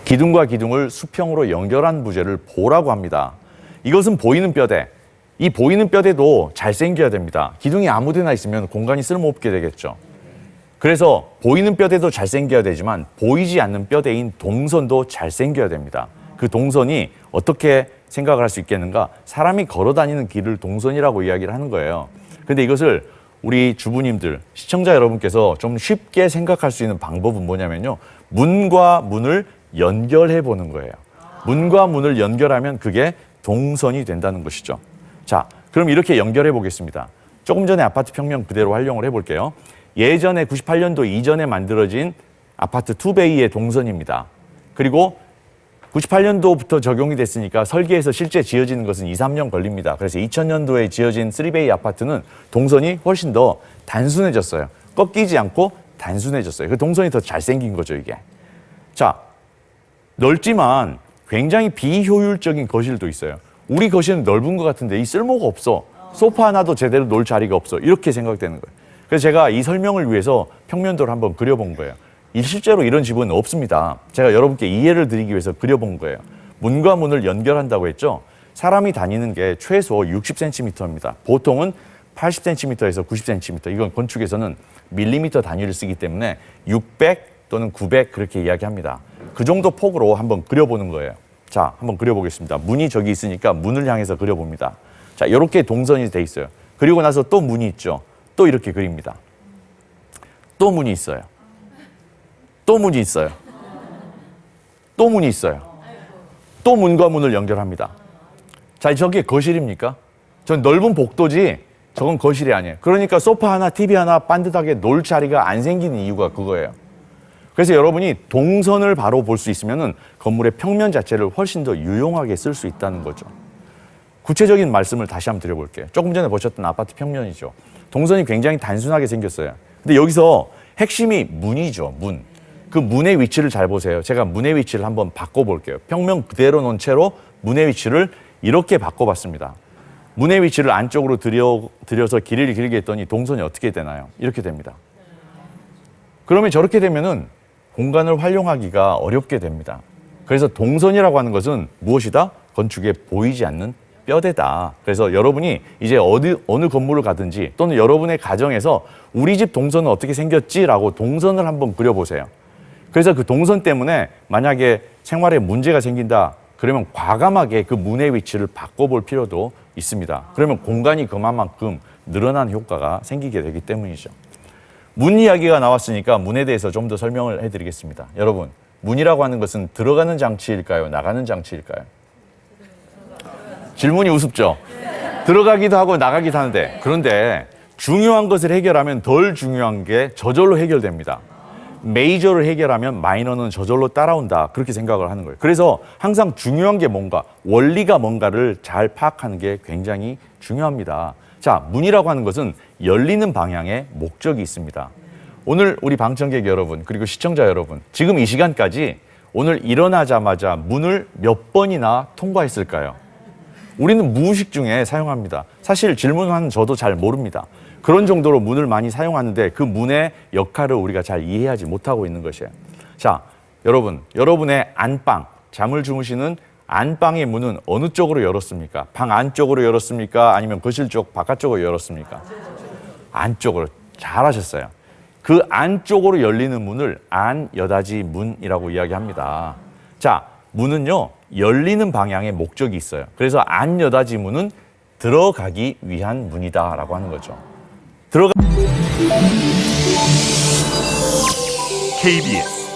기둥과 기둥을 수평으로 연결한 부재를 보라고 합니다. 이것은 보이는 뼈대. 이 보이는 뼈대도 잘생겨야 됩니다. 기둥이 아무 데나 있으면 공간이 쓸모없게 되겠죠. 그래서 보이는 뼈대도 잘생겨야 되지만 보이지 않는 뼈대인 동선도 잘생겨야 됩니다. 그 동선이 어떻게 생각을 할 수 있겠는가? 사람이 걸어 다니는 길을 동선이라고 이야기를 하는 거예요. 근데 이것을 우리 주부님들, 시청자 여러분께서 좀 쉽게 생각할 수 있는 방법은 뭐냐면요. 문과 문을 연결해 보는 거예요. 문과 문을 연결하면 그게 동선이 된다는 것이죠. 자, 그럼 이렇게 연결해 보겠습니다. 조금 전에 아파트 평면 그대로 활용을 해볼게요. 예전에 98년도 이전에 만들어진 아파트 투베이의 동선입니다. 그리고 98년도부터 적용이 됐으니까 설계해서 실제 지어지는 것은 2, 3년 걸립니다. 그래서 2000년도에 지어진 3베이 아파트는 동선이 훨씬 더 단순해졌어요. 꺾이지 않고 단순해졌어요. 그 동선이 더 잘생긴 거죠, 이게. 자, 넓지만 굉장히 비효율적인 거실도 있어요. 우리 거실은 넓은 것 같은데 이 쓸모가 없어. 소파 하나도 제대로 놓을 자리가 없어. 이렇게 생각되는 거예요. 그래서 제가 이 설명을 위해서 평면도를 한번 그려본 거예요. 실제로 이런 집은 없습니다. 제가 여러분께 이해를 드리기 위해서 그려본 거예요. 문과 문을 연결한다고 했죠. 사람이 다니는 게 최소 60cm입니다. 보통은 80cm에서 90cm. 이건 건축에서는 밀리미터 단위를 쓰기 때문에 600 또는 900 그렇게 이야기합니다. 그 정도 폭으로 한번 그려보는 거예요. 자, 한번 그려보겠습니다. 문이 저기 있으니까 문을 향해서 그려봅니다. 자, 이렇게 동선이 돼 있어요. 그리고 나서 또 문이 있죠. 또 이렇게 그립니다. 또 문이 있어요. 또 문이 있어요. 또 문이 있어요. 또 문과 문을 연결합니다. 자, 저게 거실입니까? 전 넓은 복도지 저건 거실이 아니에요. 그러니까 소파 하나, TV 하나 반듯하게 놓을 자리가 안 생기는 이유가 그거예요. 그래서 여러분이 동선을 바로 볼 수 있으면은 건물의 평면 자체를 훨씬 더 유용하게 쓸 수 있다는 거죠. 구체적인 말씀을 다시 한번 드려볼게요. 조금 전에 보셨던 아파트 평면이죠. 동선이 굉장히 단순하게 생겼어요. 근데 여기서 핵심이 문이죠, 문. 그 문의 위치를 잘 보세요. 제가 문의 위치를 한번 바꿔볼게요. 평면 그대로 놓은 채로 문의 위치를 이렇게 바꿔봤습니다. 문의 위치를 안쪽으로 들여서 길이를 길게 했더니 동선이 어떻게 되나요? 이렇게 됩니다. 그러면 저렇게 되면은 공간을 활용하기가 어렵게 됩니다. 그래서 동선이라고 하는 것은 무엇이다? 건축에 보이지 않는 뼈대다. 그래서 여러분이 이제 어느 건물을 가든지 또는 여러분의 가정에서 우리 집 동선은 어떻게 생겼지라고 동선을 한번 그려보세요. 그래서 그 동선 때문에 만약에 생활에 문제가 생긴다 그러면 과감하게 그 문의 위치를 바꿔볼 필요도 있습니다. 그러면 공간이 그만큼 늘어난 효과가 생기게 되기 때문이죠. 문 이야기가 나왔으니까 문에 대해서 좀 더 설명을 해드리겠습니다. 여러분, 문이라고 하는 것은 들어가는 장치일까요? 나가는 장치일까요? 질문이 우습죠? 들어가기도 하고 나가기도 하는데, 그런데 중요한 것을 해결하면 덜 중요한 게 저절로 해결됩니다. 메이저를 해결하면 마이너는 저절로 따라온다. 그렇게 생각을 하는 거예요. 그래서 항상 중요한 게 뭔가, 원리가 뭔가를 잘 파악하는 게 굉장히 중요합니다. 자, 문이라고 하는 것은 열리는 방향에 목적이 있습니다. 오늘 우리 방청객 여러분, 그리고 시청자 여러분, 지금 이 시간까지 오늘 일어나자마자 문을 몇 번이나 통과했을까요? 우리는 무의식 중에 사용합니다. 사실 질문하는 저도 잘 모릅니다. 그런 정도로 문을 많이 사용하는데 그 문의 역할을 우리가 잘 이해하지 못하고 있는 것이에요. 자, 여러분, 여러분의 안방, 잠을 주무시는 안방의 문은 어느 쪽으로 열었습니까? 방 안쪽으로 열었습니까? 아니면 거실 쪽, 바깥쪽으로 열었습니까? 안쪽으로. 잘하셨어요. 그 안쪽으로 열리는 문을 안여닫이 문이라고 이야기합니다. 자, 문은요, 열리는 방향에 목적이 있어요. 그래서 안여닫이 문은 들어가기 위한 문이다라고 하는 거죠. KBS